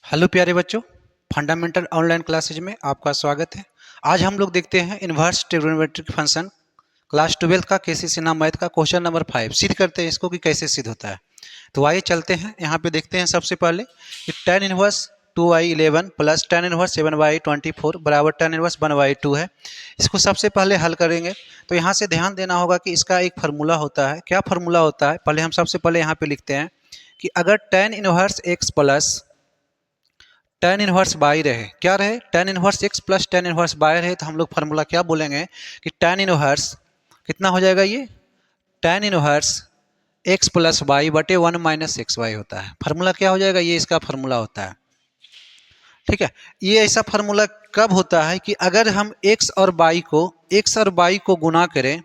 Hello प्यारे बच्चों, fundamental online classes में आपका स्वागत है। आज हम लोग देखते हैं इन्वर्स ट्रिग्नोमेट्रिक फंक्शन क्लास 12 का केसीसी नाम मैथ का क्वेश्चन नंबर 5 सिद्ध करते हैं इसको कि कैसे सिद्ध होता है। तो आइए चलते हैं, यहाँ पे देखते हैं सबसे पहले कि tan inverse 2y11 plus tan inverse 7y24 बराबर tan इनवर्स 1/2 है। इसको सबसे पहले हल करेंगे तो यहाँ से ध्यान देना होगा कि इसका एक फार्मूला होता है। क्या फार्मूला होता है, पहले हम सबसे पहले यहाँ पे लिखते हैं कि अगर tan inverse x plus tan inverse by रहे, क्या रहे, tan inverse x plus tan inverse by रहे, तो हम लोग फार्मूला क्या बोलेंगे कि tan इनवर्स कितना हो जाएगा, ये tan inverse x plus y बटे 1 माइनस एक्स वाई होता है। फार्मूला क्या हो जाएगा, ये इसका फार्मूला होता है। ठीक है, ये ऐसा फार्मूला कब होता है कि अगर हम x और y को गुना करें,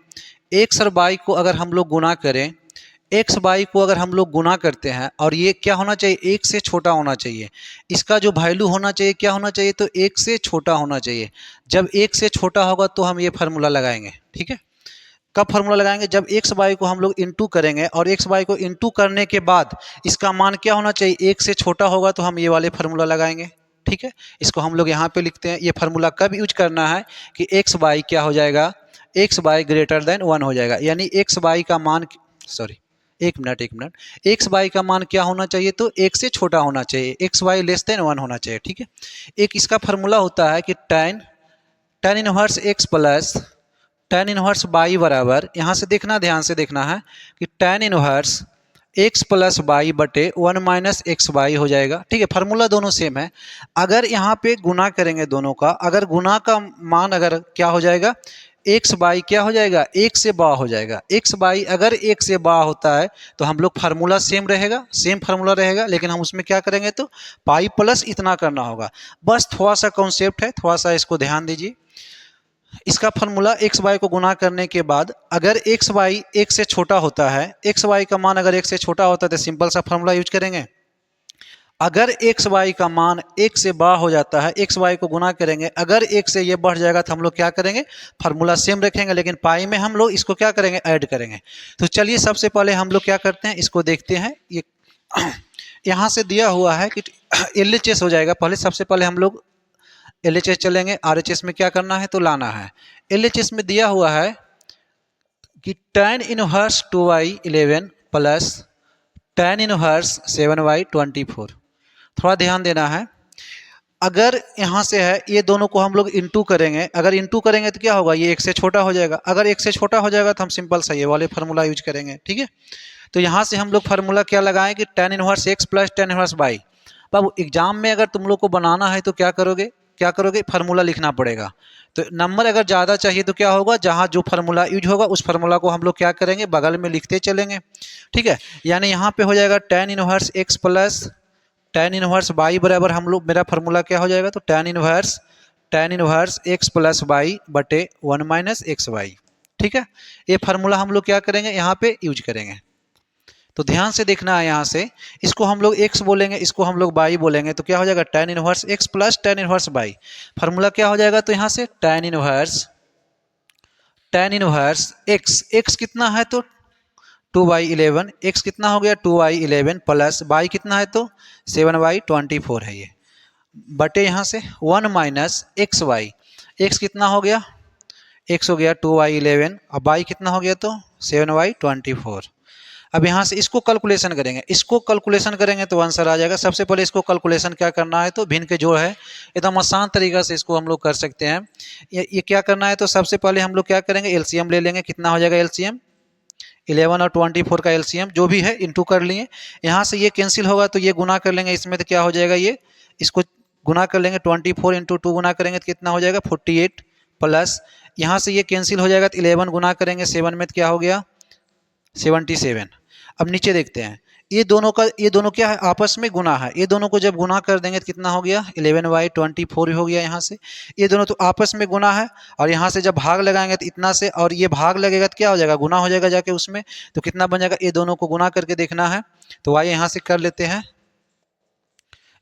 x और y को अगर हम लोग गुना करें, एक्स बाई को अगर हम लोग गुना करते हैं और ये क्या होना चाहिए, एक से छोटा होना चाहिए। इसका जो वैल्यू होना चाहिए क्या होना चाहिए, तो एक से छोटा होना चाहिए। जब एक से छोटा होगा तो हम ये फार्मूला लगाएंगे। ठीक है, कब फार्मूला लगाएंगे, जब एक्स बाई को हम लोग इंटू करेंगे और एक्स बाई को इंटू करने के बाद इसका मान क्या होना चाहिए, एक से छोटा होगा तो हम ये वाले फार्मूला लगाएंगे। ठीक है, इसको हम लोग यहाँ पे लिखते हैं। ये फार्मूला कब यूज करना है कि एक्स बाई क्या हो जाएगा, एक्स बाई ग्रेटर देन 1 हो जाएगा, यानी एक्स बाई का मान, सॉरी एक मिनट, एक्स वाई का मान क्या होना चाहिए, तो एक से छोटा होना चाहिए, एक्स वाई लेस देन 1 होना चाहिए। ठीक है, एक इसका फार्मूला होता है कि tan inverse x plus tan inverse y बराबर, यहाँ से देखना, ध्यान से देखना है कि tan inverse x plus y बटे 1 माइनस एक्स वाई हो जाएगा। ठीक है, फार्मूला दोनों सेम है। अगर यहाँ पे गुना करेंगे दोनों का, अगर गुना का मान अगर क्या हो जाएगा, एक्स बाई क्या हो जाएगा, एक से बा हो जाएगा। एक्स बाई अगर एक से बा होता है तो हम लोग फार्मूला सेम रहेगा, सेम फार्मूला रहेगा, लेकिन हम उसमें क्या करेंगे तो पाई प्लस इतना करना होगा। बस थोड़ा सा कॉन्सेप्ट है, थोड़ा सा इसको ध्यान दीजिए। इसका फार्मूला एक्स वाई को गुना करने के बाद अगर एक्स वाई एक से छोटा होता है, एक्स वाई का मान अगर एक से छोटा होता है तो सिंपल सा फार्मूला यूज करेंगे। अगर एक्स वाई का मान एक से बड़ा हो जाता है, एक्स वाई को गुना करेंगे, अगर एक से ये बढ़ जाएगा तो हम लोग क्या करेंगे, फार्मूला सेम रखेंगे, लेकिन पाई में हम लोग इसको क्या करेंगे, ऐड करेंगे। तो चलिए सबसे पहले हम लोग क्या करते हैं, इसको देखते हैं। ये यहाँ से दिया हुआ है कि LHS हो जाएगा। पहले सबसे पहले हम लोग LHS चलेंगे, RHS में क्या करना है तो लाना है। LHS में दिया हुआ है कि tan inverse 2y11 plus tan inverse 7y24। थोड़ा ध्यान देना है, अगर यहाँ से है ये दोनों को हम लोग इंटू करेंगे, अगर इंटू करेंगे तो क्या होगा, ये एक से छोटा हो जाएगा। अगर एक से छोटा हो जाएगा तो हम सिंपल सा ये वाले फार्मूला यूज करेंगे। ठीक है, तो यहाँ से हम लोग फार्मूला क्या लगाएं कि tan inverse x plus tan inverse y. अब एग्जाम में अगर तुम लोग को बनाना है तो क्या करोगे, फार्मूला लिखना पड़ेगा। तो नंबर अगर ज़्यादा चाहिए तो क्या होगा, जहाँ जो फार्मूला यूज होगा उस फार्मूला को हम लोग क्या करेंगे, बगल में लिखते चलेंगे। ठीक है, यानी यहाँ पे हो जाएगा tan inverse x plus tan inverse y बराबर, हम लोग मेरा फार्मूला क्या हो जाएगा, तो tan inverse x plus y बटे 1 माइनस एक्स वाई। ठीक है, ये फार्मूला हम लोग क्या करेंगे, यहाँ पे यूज करेंगे। तो ध्यान से देखना है, यहाँ से इसको हम लोग x बोलेंगे, इसको हम लोग y बोलेंगे, तो क्या हो जाएगा tan inverse x plus tan inverse y। Formula क्या हो जाएगा, तो यहाँ से tan इनवर्स x कितना है तो 2y11, x कितना हो गया 2y11 प्लस y कितना है तो 7y24 है ये, बटे यहाँ से 1 माइनस एक्स वाई। एक्स कितना हो गया, x हो गया 2y11 और y कितना हो गया तो 7y24। अब यहाँ से इसको कैलकुलेशन करेंगे, तो आंसर आ जाएगा। सबसे पहले इसको कैलकुलेशन क्या करना है, तो भिन्न के जोड़ है, एकदम आसान तरीका से इसको हम लोग कर सकते हैं। ये क्या करना है, तो सबसे पहले हम लोग क्या करेंगे, एलसीएम ले लेंगे। कितना हो जाएगा एलसीएम, 11 और 24 का एलसीएम जो भी है इंटू कर लिए। यहाँ से ये कैंसिल होगा तो ये गुना कर लेंगे, इसमें तो क्या हो जाएगा, ये इसको गुना कर लेंगे, 24 इंटू 2 गुना करेंगे तो कितना हो जाएगा 48 प्लस यहाँ से ये कैंसिल हो जाएगा तो 11 गुना करेंगे 7 में तो क्या हो गया 77। अब नीचे देखते हैं, ये दोनों क्या है, आपस में गुना है। ये दोनों को जब गुना कर देंगे तो कितना हो गया 11y24 हो गया। यहाँ से ये दोनों तो आपस में गुना है, और यहाँ से जब भाग लगाएंगे तो इतना से, और ये भाग लगेगा तो क्या हो जाएगा, गुना हो जाएगा जाके उसमें, तो कितना बन जाएगा, ये दोनों को गुना करके देखना है। तो आइए यहाँ से कर लेते हैं,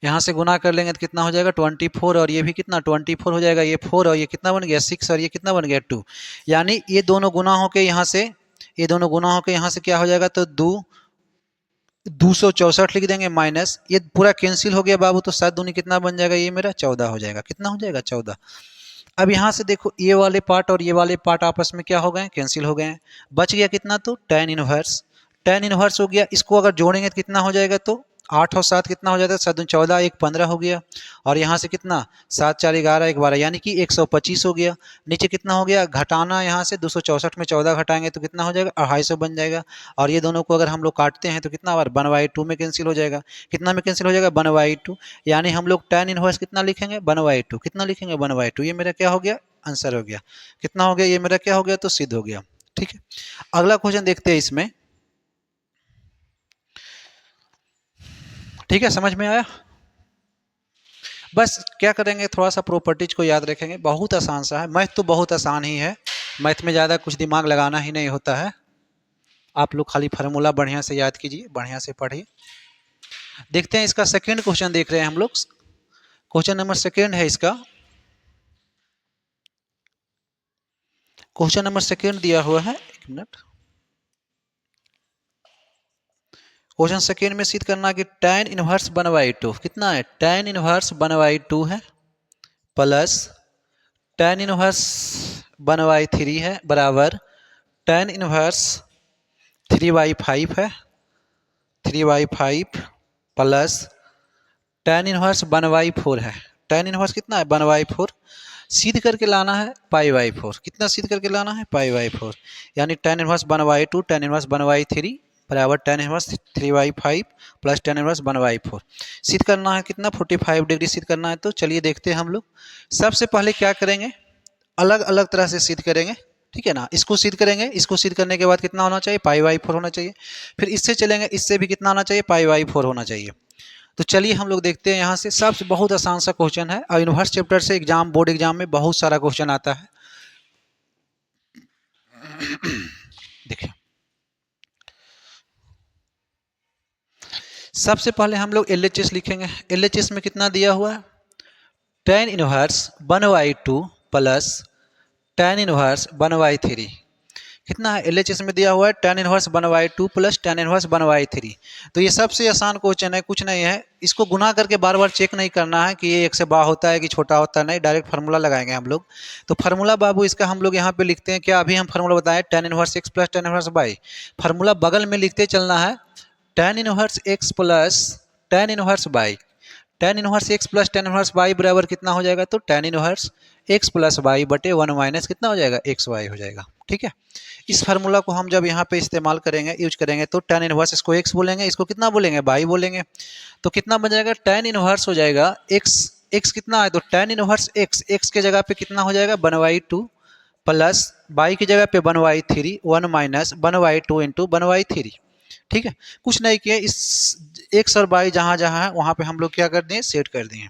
यहाँ से गुना कर लेंगे तो कितना हो जाएगा 24, और ये भी कितना 24 हो जाएगा, ये 4 और ये कितना बन गया 6, और ये कितना बन गया 2। यानी ये दोनों गुना होकर यहाँ से, ये दोनों गुना होकर यहाँ से क्या हो जाएगा, तो 2 264 लिख देंगे माइनस, ये पूरा कैंसिल हो गया बाबू, तो 7 दूनी कितना बन जाएगा, ये मेरा 14 हो जाएगा। कितना हो जाएगा, 14। अब यहाँ से देखो ये वाले पार्ट और ये वाले पार्ट आपस में क्या हो गए, कैंसिल हो गए हैं। बच गया कितना, तो tan इनवर्स। tan इनवर्स हो गया, इसको अगर जोड़ेंगे तो कितना हो जाएगा, तो 8 और 7 कितना हो जाता है, 7 दूनी 14, 1 15 हो गया। और यहाँ से कितना, 7 4 11, 1 12, यानी कि 125 हो गया। नीचे कितना हो गया, घटाना, यहाँ से 264 में 14 घटाएंगे तो कितना हो जाएगा, 250 बन जाएगा। और ये दोनों को अगर हम लोग काटते हैं तो कितना बार, 1/2 में कैंसिल हो जाएगा। कितना में कैंसिल हो जाएगा, 1/2। यानी हम लोग tan इनवर्स कितना लिखेंगे, 1/2। कितना लिखेंगे, 1/2। ये मेरा क्या हो गया, आंसर हो गया। कितना हो गया, ये मेरा क्या हो गया, तो सिद्ध हो गया। ठीक है, अगला क्वेश्चन देखते हैं इसमें। ठीक है, समझ में आया। बस क्या करेंगे, थोड़ा सा प्रॉपर्टीज को याद रखेंगे, बहुत आसान सा है। मैथ तो बहुत आसान ही है, मैथ में ज़्यादा कुछ दिमाग लगाना ही नहीं होता है। आप लोग खाली फार्मूला बढ़िया से याद कीजिए, बढ़िया से पढ़िए। देखते हैं इसका सेकेंड क्वेश्चन देख रहे हैं हम लोग। क्वेश्चन नंबर सेकेंड है इसका। क्वेश्चन नंबर सेकेंड दिया हुआ है, 1 मिनट। क्वेश्चन सेकेंड में सिद्ध करना कि tan इनवर्स 1/2 कितना है, tan इनवर्स 1/2 है, प्लस tan इनवर्स 1/3 है, बराबर tan इनवर्स 3/5 है, 3/5 प्लस tan इनवर्स 1/4 है। tan इनवर्स कितना है, 1/4। सिद्ध करके लाना है π/4। कितना सिद्ध करके लाना है, π/4। यानी tan इनवर्स 1/2, tan इनवर्स 1/3 बराबर tan inverse 3/5 plus tan inverse 1/4। सिद्ध करना है कितना, 45 डिग्री सिद्ध करना है। तो चलिए देखते हैं हम लोग। सबसे पहले क्या करेंगे, अलग अलग तरह से सिद्ध करेंगे, ठीक है ना। इसको सिद्ध करेंगे, इसको सिद्ध करने के बाद कितना होना चाहिए, π/4 होना चाहिए। फिर इससे चलेंगे, इससे भी कितना होना चाहिए, π/4 होना चाहिए। तो चलिए हम लोग देखते हैं यहाँ से। सबसे बहुत आसान सा क्वेश्चन है और यूनिवर्स चैप्टर से एग्जाम, बोर्ड एग्जाम में बहुत सारा क्वेश्चन आता है। देखिए, सबसे पहले हम लोग LHS लिखेंगे। LHS में कितना दिया हुआ है, tan inverse 1/2 plus tan inverse 1/3। कितना है, LHS में दिया हुआ है tan inverse 1/2 plus tan inverse 1/3। तो ये सबसे आसान क्वेश्चन है, कुछ नहीं है। इसको गुना करके बार बार चेक नहीं करना है कि ये 1 से बड़ा होता है कि छोटा होता है, नहीं, डायरेक्ट फार्मूला लगाएंगे हम लोग। तो फार्मूला बाबू इसका हम लोग यहाँ पे लिखते हैं क्या, अभी हम फार्मूला बताएं, tan inverse x plus tan inverse y। Formula बगल में लिखते चलना है, tan inverse x plus tan inverse y। tan inverse x plus tan inverse y बराबर कितना हो जाएगा, तो tan inverse x plus y बटे 1 माइनस कितना हो जाएगा, xy हो जाएगा। ठीक है, इस फार्मूला को हम जब यहाँ पे इस्तेमाल करेंगे, यूज करेंगे, तो tan इनवर्स इसको x बोलेंगे, इसको कितना बोलेंगे, y बोलेंगे। तो कितना बन जाएगा, tan इनवर्स हो जाएगा x। x कितना है, तो tan इनवर्स x के जगह पे कितना हो जाएगा, 1/2 प्लस y की जगह पे 1/3, 1 माइनस 1/2 इंटू 1/3। ठीक है, कुछ नहीं किए, इस x और y जहाँ जहाँ है वहाँ पे हम लोग क्या कर दिए, सेट कर दिए।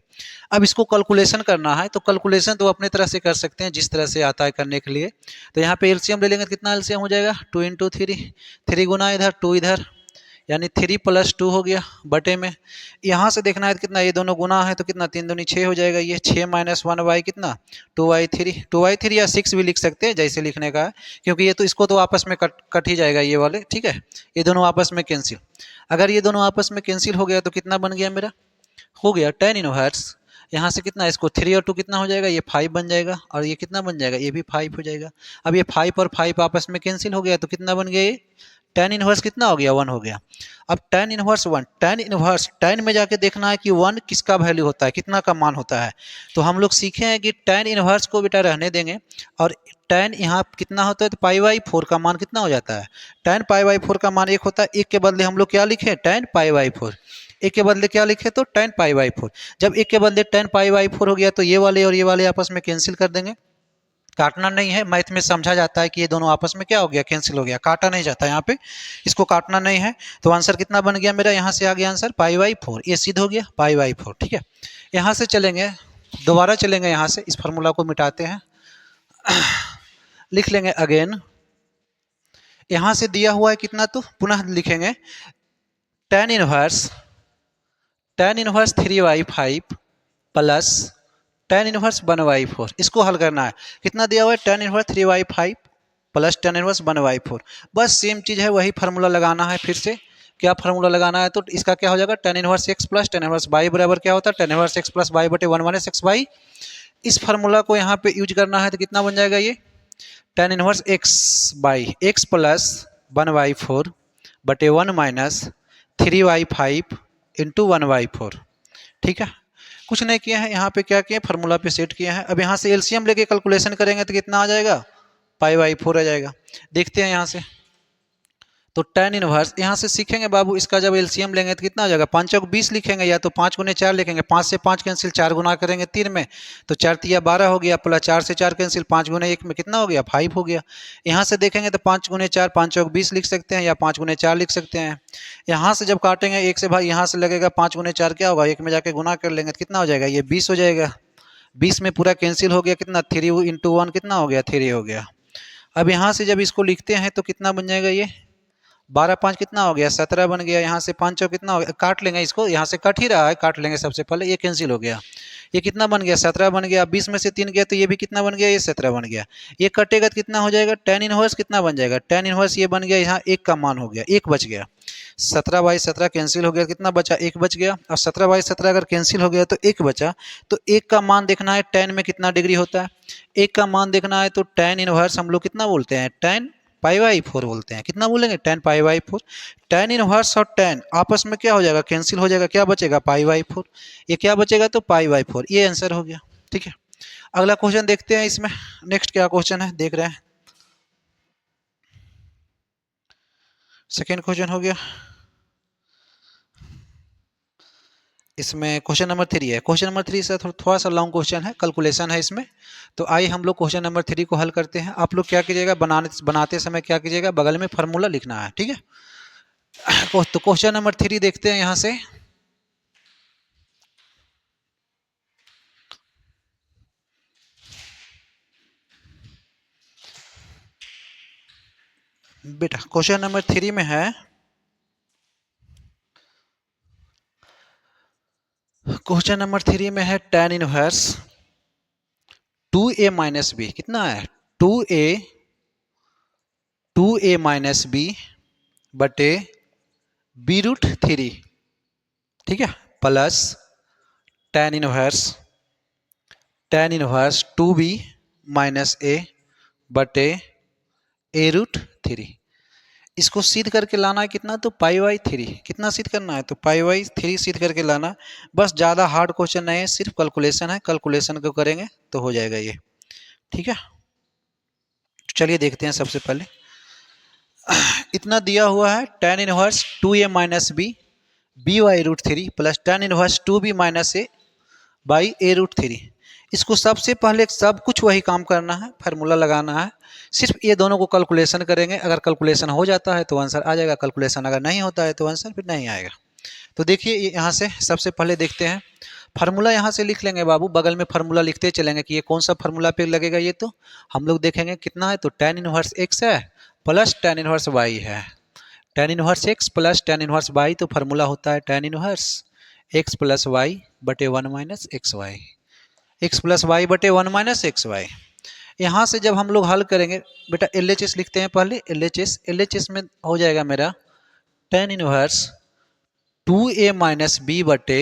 अब इसको कैलकुलेशन करना है, तो कैलकुलेशन तो अपने तरह से कर सकते हैं, जिस तरह से आता है करने के लिए। तो यहाँ पे एलसीएम ले लेंगे तो कितना एलसीएम हो जाएगा, 2 इंटू 3, 3 गुना इधर 2 इधर, यानी 3 + 2 हो गया बटे में। यहाँ से देखना है तो कितना, ये दोनों गुना है तो कितना, 3 दूनी 6 हो जाएगा। ये 6 माइनस 1/, कितना 2/3 या 6 भी लिख सकते हैं, जैसे लिखने का है, क्योंकि ये तो इसको तो आपस में कट ही जाएगा ये वाले। ठीक है, ये दोनों आपस में कैंसिल। अगर ये दोनों आपस में कैंसिल हो गया तो कितना बन गया मेरा, हो गया tan इनवर्स। यहाँ से कितना, इसको 3 और 2 कितना हो जाएगा, ये 5 बन जाएगा, और ये कितना बन जाएगा, ये भी 5 हो जाएगा। अब ये 5 और 5 आपस में कैंसिल हो गया तो कितना बन गया, ये tan इनवर्स कितना हो गया, 1 हो गया। अब tan inverse 1, tan inverse tan में जाके देखना है कि 1 किसका वैल्यू होता है, कितना का मान होता है। तो हम लोग सीखे हैं कि tan इनवर्स को बेटा रहने देंगे, और tan यहाँ कितना होता है, तो π/4 का मान कितना हो जाता है, tan π/4 का मान 1 होता है। 1 के बदले हम लोग क्या लिखे, tan π/4। 1 के बदले क्या लिखे, तो tan π/4। जब 1 के बदले tan π/4 हो गया तो ये वाले और ये वाले आपस में कैंसिल कर देंगे। काटना नहीं है, मैथ में समझा जाता है कि ये दोनों आपस में क्या हो गया, कैंसिल हो गया, काटा नहीं जाता यहाँ पे, इसको काटना नहीं है। तो आंसर कितना बन गया मेरा, यहाँ से आ गया आंसर π/4, ये सिद्ध हो गया π/4। ठीक है, यहाँ से चलेंगे, दोबारा चलेंगे, यहाँ से इस फार्मूला को मिटाते हैं, लिख लेंगे अगेन। यहाँ से दिया हुआ है कितना, तो पुनः लिखेंगे tan inverse 3/5 plus tan inverse 1/4। इसको हल करना है, कितना दिया हुआ है, tan inverse 3/5 plus tan inverse 1/4। बस सेम चीज़ है, वही फार्मूला लगाना है फिर से, क्या फार्मूला लगाना है, तो इसका क्या हो जाएगा, tan inverse x plus tan inverse y बराबर क्या होता है, tan inverse x plus y बटे 1 माइनस एक्स वाई। इस फार्मूला को यहाँ पे यूज करना है तो कितना बन जाएगा ये, tan inverse x by x plus 1/4 बटे 1 माइनस 3/5 इंटू 1/4। ठीक है, कुछ नहीं किया है, यहाँ पे क्या किया, फार्मूला पे सेट किया है। अब यहाँ से एलसीएम लेके कैलकुलेशन करेंगे तो कितना आ जाएगा, π/4 आ जाएगा। देखते हैं यहाँ से, तो tan इनवर्स यहाँ से सीखेंगे बाबू, इसका जब एलसीएम लेंगे तो कितना हो जाएगा, 5 चौक 20 लिखेंगे, या तो 5 गुने 4 लिखेंगे, 5 से 5 कैंसिल, 4 गुना करेंगे 3 में तो 4 तिया 12 हो गया, प्लस 4 से 4 कैंसिल, 5 गुने 1 में कितना हो गया, 5 हो गया। यहाँ से देखेंगे तो 5 गुने 4 5 चौक 20 लिख सकते हैं, या 5 गुने 4 लिख सकते हैं। यहाँ से जब काटेंगे 1 से भाई यहाँ से लगेगा 5 गुने 4 क्या होगा, 1 में जाके गुना कर लेंगे तो कितना हो जाएगा, ये 20 हो जाएगा। 20 में पूरा कैंसिल हो गया, कितना 3 इंटू 1 कितना हो गया, 3 हो गया। अब यहाँ से जब इसको लिखते हैं तो कितना बन जाएगा, ये 12 5 कितना हो गया, 17 बन गया। यहाँ से 5 कितना हो गया, काट लेंगे इसको, यहाँ से कट ही रहा है, काट लेंगे सबसे पहले, ये कैंसिल हो गया, ये कितना बन गया, 17 बन गया। 20 में से 3 गया तो ये भी कितना बन गया, ये 17 बन गया। ये कटेगा तो कितना हो जाएगा, tan इनवर्स कितना बन जाएगा, tan इनवर्स ये बन गया, यहाँ 1 का मान हो गया, 1 बच गया। 17/17 कैंसिल हो गया, कितना बचा, 1 बच गया। और 17/17 अगर कैंसिल हो गया तो 1 बचा, तो 1 का मान देखना है tan में कितना डिग्री होता है, 1 का मान देखना है तो tan इनवर्स हम लोग कितना बोलते हैं, tan π/4 बोलते हैं। कितना बोलेंगे, tan π/4। tan इनवर्स और tan आपस में क्या हो जाएगा, कैंसिल हो जाएगा, क्या बचेगा, π/4। ये क्या बचेगा, तो π/4, ये आंसर हो गया। ठीक है, अगला क्वेश्चन देखते हैं इसमें, नेक्स्ट क्या क्वेश्चन है देख रहे हैं। सेकेंड क्वेश्चन हो गया, इसमें क्वेश्चन नंबर 3 है। क्वेश्चन नंबर 3 से थोड़ा सा लॉन्ग क्वेश्चन है, कैलकुलेशन है इसमें। तो आइए हम लोग क्वेश्चन नंबर 3 को हल करते हैं। आप लोग क्या कीजिएगा, बनाते समय क्या कीजिएगा, बगल में फार्मूला लिखना है। ठीक है, तो क्वेश्चन नंबर 3 देखते हैं यहाँ से। बेटा क्वेश्चन नंबर 3 में है, क्वेश्चन नंबर 3 में है tan inverse 2a minus B, कितना है, 2a माइनस बी बटे b√3। ठीक है, plus tan inverse 2b minus a बटे a√3। इसको सिद्ध करके लाना है कितना, तो π/3। कितना सिद्ध करना है, तो π/3 सिद्ध करके लाना। बस ज़्यादा हार्ड क्वेश्चन नहीं है, सिर्फ कैलकुलेशन है, कैलकुलेशन को करेंगे तो हो जाएगा ये। ठीक है, चलिए देखते हैं। सबसे पहले इतना दिया हुआ है, tan inverse 2a minus b by√3 plus tan inverse 2b minus a by a√3। इसको सबसे पहले सब कुछ वही काम करना है, फार्मूला लगाना है, सिर्फ ये दोनों को कैलकुलेशन करेंगे। अगर कैलकुलेशन हो जाता है तो आंसर आ जाएगा, कैलकुलेशन अगर नहीं होता है तो आंसर फिर नहीं आएगा। तो देखिए यहाँ से सबसे पहले देखते हैं, फार्मूला यहाँ से लिख लेंगे बाबू, बगल में फार्मूला लिखते चलेंगे कि ये कौन सा फार्मूला पे लगेगा। ये तो हम लोग देखेंगे कितना है, तो tan इनवर्स x है प्लस tan इनवर्स y है। tan inverse x plus tan inverse y, तो फार्मूला होता है tan inverse x plus y बटे 1 minus x y, x plus y बटे 1 माइनस एक्स वाई। यहाँ से जब हम लोग हल करेंगे बेटा, LHS लिखते हैं पहले, LHS में हो जाएगा मेरा tan inverse 2a minus B बटे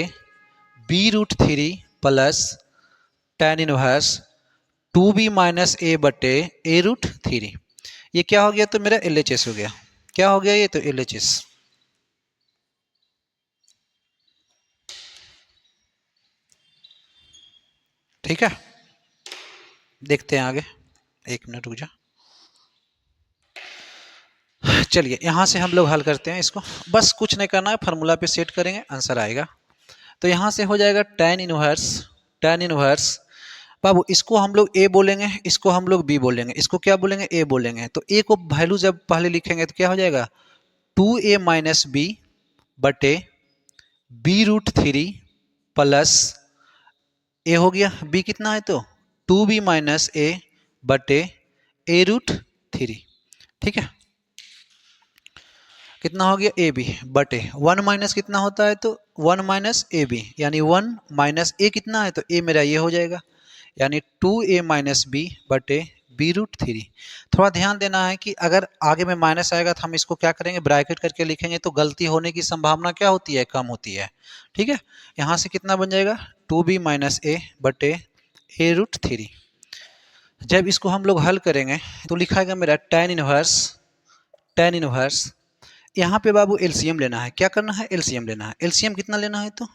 b√3 plus tan inverse 2b minus a बटे a√3। ये क्या हो गया, तो मेरा LHS हो गया। क्या हो गया ये, तो LHS। ठीक है, देखते हैं आगे, 1 मिनट रुक जा। चलिए यहाँ से हम लोग हल करते हैं इसको, बस कुछ नहीं करना है, फार्मूला पे सेट करेंगे आंसर आएगा। तो यहाँ से हो जाएगा tan इनवर्स बाबू, इसको हम लोग a बोलेंगे, इसको हम लोग b बोलेंगे, इसको क्या बोलेंगे, a बोलेंगे। तो a को वैल्यू जब पहले लिखेंगे तो क्या हो जाएगा, 2a माइनस बी बटे b√3 प्लस a हो गया, b कितना है, तो 2b माइनस a बटे a√3। ठीक है, कितना हो गया, ए बी बटे 1 माइनस कितना होता है, तो 1 माइनस ए बी, यानी 1 माइनस ए कितना है, तो ए मेरा ये हो जाएगा, यानी 2a माइनस बी बटे b√3। थोड़ा ध्यान देना है कि अगर आगे में माइनस आएगा तो हम इसको क्या करेंगे, ब्रैकेट करके लिखेंगे, तो गलती होने की संभावना क्या होती है, कम होती है। ठीक है, यहाँ से कितना बन जाएगा 2b माइनस ए बटे a√3। जब इसको हम लोग हल करेंगे तो लिखाएगा मेरा tan इनवर्स। यहाँ पे बाबू एलसीएम लेना है, क्या करना है, एलसीएम लेना है। एलसीएम कितना लेना है, तो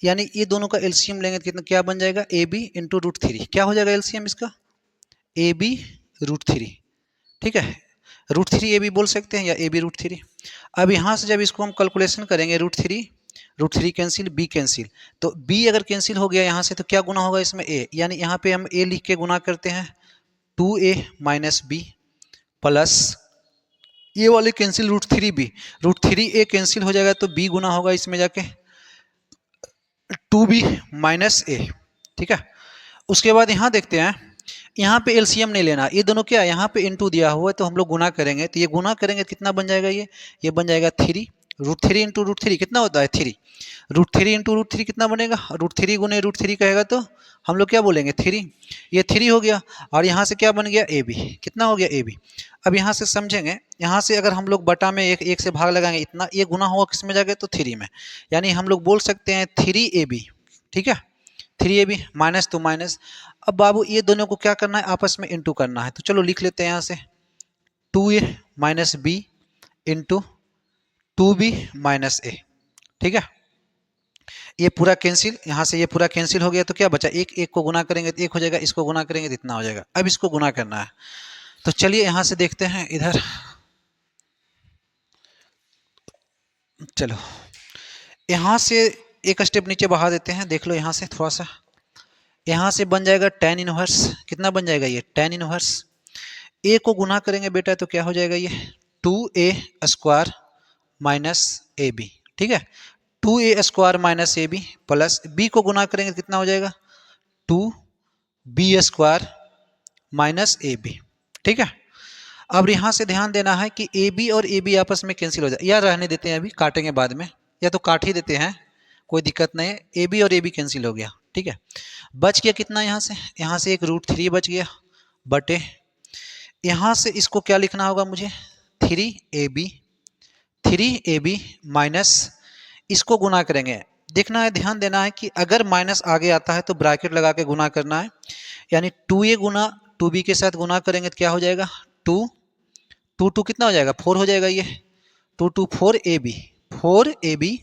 यानी ये दोनों का एलसीएम लेंगे तो कितना, क्या बन जाएगा, ए बी इंटू √3। क्या हो जाएगा एलसीएम इसका, ए बी √3। ठीक है, √3 ए बी बोल सकते हैं या ए बी √3। अब यहाँ से जब इसको हम कैलकुलेशन करेंगे, √3 कैंसिल, बी कैंसिल, तो बी अगर कैंसिल हो गया यहाँ से तो क्या गुना होगा इसमें, ए, यानी यहाँ पे हम ए लिख के गुना करते हैं 2a माइनस बी प्लस ये वाले कैंसिल √3 कैंसिल हो जाएगा तो b गुना होगा इसमें जाके 2b माइनस ए। ठीक है, उसके बाद यहाँ देखते हैं, यहाँ पे एलसीएम नहीं लेना, ये दोनों क्या, यहाँ पे इनटू दिया हुआ है तो हम लोग गुना करेंगे, तो ये गुना करेंगे कितना बन जाएगा, ये बन जाएगा 3, √3 इंटू √3 कितना होता है 3, √3 इंटू √3 कितना बनेगा, √3 गुने √3 कहेगा तो हम लोग क्या बोलेंगे 3, ये 3 हो गया। और यहाँ से क्या बन गया ए बी, कितना हो गया ए बी। अब यहाँ से समझेंगे, यहाँ से अगर हम लोग बटा में एक से भाग लगाएंगे इतना, ये गुना होगा किस में जाके, तो 3 में, यानी हम लोग बोल सकते हैं 3ab। ठीक है, 3ab माइनस तो माइनस। अब बाबू ये दोनों को क्या करना है, आपस में इंटू करना है, तो चलो लिख लेते हैं यहाँ से 2a minus b into 2b minus a. ठीक है, ये पूरा कैंसिल, यहाँ से ये पूरा कैंसिल हो गया तो क्या बचा, एक को गुना करेंगे तो 1 हो जाएगा, इसको गुना करेंगे तो इतना हो जाएगा। अब इसको गुना करना है, तो चलिए यहाँ से देखते हैं इधर, चलो यहाँ से एक स्टेप नीचे बढ़ा देते हैं, देख लो यहाँ से थोड़ा सा, यहाँ से बन जाएगा tan इनवर्स, कितना बन जाएगा ये tan इनवर्स, ए को गुना करेंगे बेटा तो क्या हो जाएगा ये 2a square minus A B. ठीक है, 2a square minus A B plus B को गुना करेंगे कितना हो जाएगा 2b square minus A B. ठीक है, अब यहाँ से ध्यान देना है कि ए बी और ए बी आपस में कैंसिल हो जाए, या रहने देते हैं, अभी काटेंगे बाद में, या तो काट ही देते हैं, कोई दिक्कत नहीं है, ए बी और ए बी कैंसिल हो गया। ठीक है, बच गया कितना, यहाँ से एक √3 बच गया बटे, यहाँ से इसको क्या लिखना होगा मुझे 3ab माइनस, इसको गुना करेंगे, देखना है, ध्यान देना है कि अगर माइनस आगे आता है तो ब्रैकेट लगा के गुना करना है, यानी 2a गुना 2b के साथ गुना करेंगे तो क्या हो जाएगा 2 कितना हो जाएगा 4 हो जाएगा, ये 2 4ab,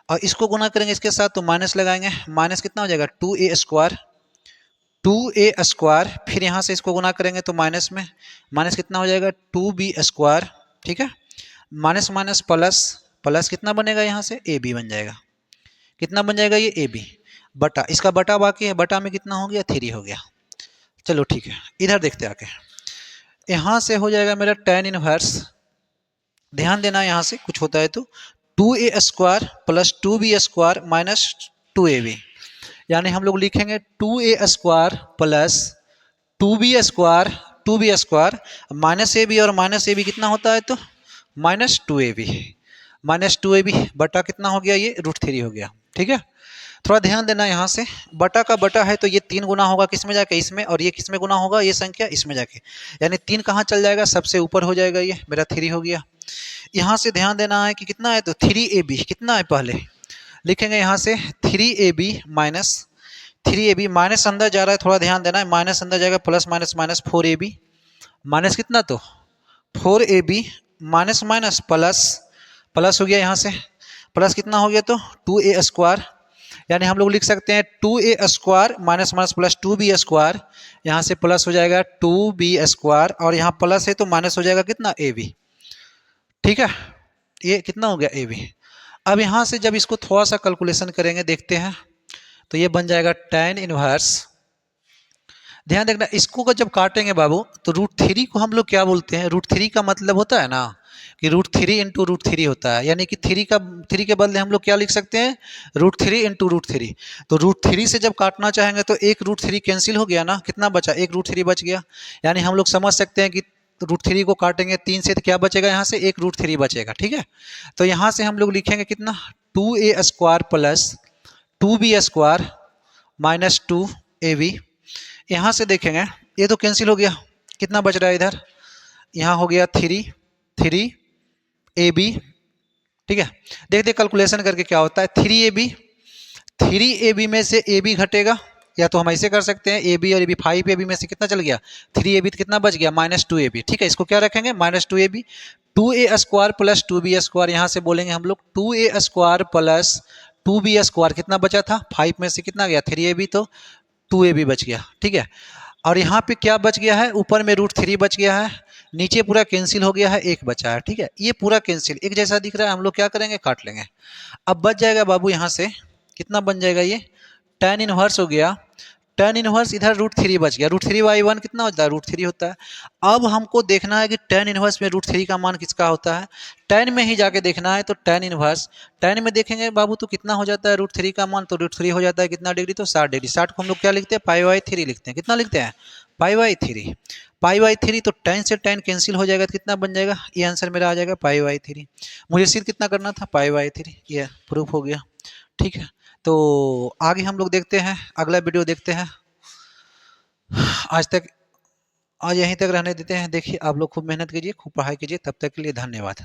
और इसको गुना करेंगे इसके साथ तो माइनस लगाएंगे, माइनस कितना हो जाएगा 2a स्क्वायर, फिर यहाँ से इसको गुना करेंगे तो माइनस में माइनस कितना हो जाएगा 2b स्क्वायर। ठीक है, माइनस माइनस प्लस कितना बनेगा, यहाँ से ए बी बन जाएगा, कितना बन जाएगा ये ए बी बटा, इसका बटा बाकी है, बटा में कितना हो गया 3 हो गया। चलो ठीक है, इधर देखते आके, यहाँ से हो जाएगा मेरा tan इनवर्स, ध्यान देना यहाँ से कुछ होता है तो 2a square plus 2b square minus 2ab, यानी हम लोग लिखेंगे 2a square plus 2b square minus A B, और माइनस ए बी कितना होता है तो माइनस 2ab बटा कितना हो गया, ये √3 हो गया। ठीक है, थोड़ा ध्यान देना, यहाँ से बटा का बटा है तो ये 3 गुना होगा किस में जाके, इसमें, और ये किस में गुना होगा, ये संख्या इसमें जाके, यानी 3 कहाँ चल जाएगा, सबसे ऊपर हो जाएगा, ये मेरा 3 हो गया। यहाँ से ध्यान देना है कि कितना है तो 3ab कितना है, पहले लिखेंगे यहाँ से 3ab माइनस अंदर जा रहा है, थोड़ा ध्यान देना है, माइनस अंदर जाएगा, plus minus minus 4ab minus कितना तो 4ab माइनस माइनस प्लस हो गया, यहाँ से प्लस कितना हो गया तो 2a स्क्वायर, यानी हम लोग लिख सकते हैं 2a square minus minus plus 2b square, यहाँ से प्लस हो जाएगा 2b स्क्वायर, और यहाँ प्लस है तो माइनस हो जाएगा कितना ab। ठीक है, ये कितना हो गया ab। अब यहाँ से जब इसको थोड़ा सा कैलकुलेशन करेंगे, देखते हैं, तो ये बन जाएगा tan इनवर्स, ध्यान देखना, इसको जब काटेंगे बाबू तो √3 को हम लोग क्या बोलते हैं, √3 का मतलब होता है ना कि √3 इंटू √3 होता है, यानी कि 3 के बदले हम लोग क्या लिख सकते हैं √3 इंटू √3। तो √3 से जब काटना चाहेंगे तो एक √3 कैंसिल हो गया ना, कितना बचा, एक √3 बच गया, यानी हम लोग समझ सकते हैं कि √3 को काटेंगे 3 से तो क्या बचेगा, यहाँ से एक √3 बचेगा। ठीक है, तो यहाँ से हम लोग लिखेंगे कितना 2a square plus 2b square minus 2ab, यहाँ से देखेंगे ये तो कैंसिल हो गया, कितना बच रहा है इधर, यहाँ हो गया 3 ठीक है। देखते कैलकुलेशन करके क्या होता है। 3 AB में से AB घटेगा, या तो हम ऐसे कर सकते हैं AB और AB, 5AB में से कितना चल गया 3AB, तो कितना बच गया -2AB। ठीक है, इसको क्या रखेंगे -2AB। 2A² प्लस 2B², यहाँ से बोलेंगे हम लोग 2A² प्लस 2B² कितना बचा था 5 में से कितना गया 3AB, तो 2AB बच गया। ठीक है, और यहाँ पे क्या बच गया है, ऊपर में √3 बच गया है, नीचे पूरा कैंसिल हो गया है, एक बचा है। ठीक है, ये पूरा कैंसिल एक जैसा दिख रहा है, हम लोग क्या करेंगे काट लेंगे। अब बच जाएगा बाबू यहाँ से कितना बन जाएगा, ये tan इनवर्स हो गया, tan इनवर्स इधर √3 बच गया, √3/1 कितना होता है √3 होता है। अब हमको देखना है कि tan इनवर्स में √3 का मान किसका होता है, tan में ही जाके देखना है। तो tan इनवर्स, tan में देखेंगे बाबू तो कितना हो जाता है √3 का मान, तो √3 हो जाता है कितना डिग्री, तो 60 डिग्री। 60 को हम लोग क्या लिखते हैं π/3 लिखते हैं, कितना लिखते हैं π/3। तो tan से tan कैंसिल हो जाएगा, तो कितना बन जाएगा, ये आंसर मेरा आ जाएगा π/3। मुझे सिर्फ कितना करना था π/3, ये प्रूफ हो गया। ठीक है, तो आगे हम लोग देखते हैं, अगला वीडियो देखते हैं। आज यहीं तक रहने देते हैं। देखिए आप लोग खूब मेहनत कीजिए, खूब पढ़ाई कीजिए, तब तक के लिए धन्यवाद।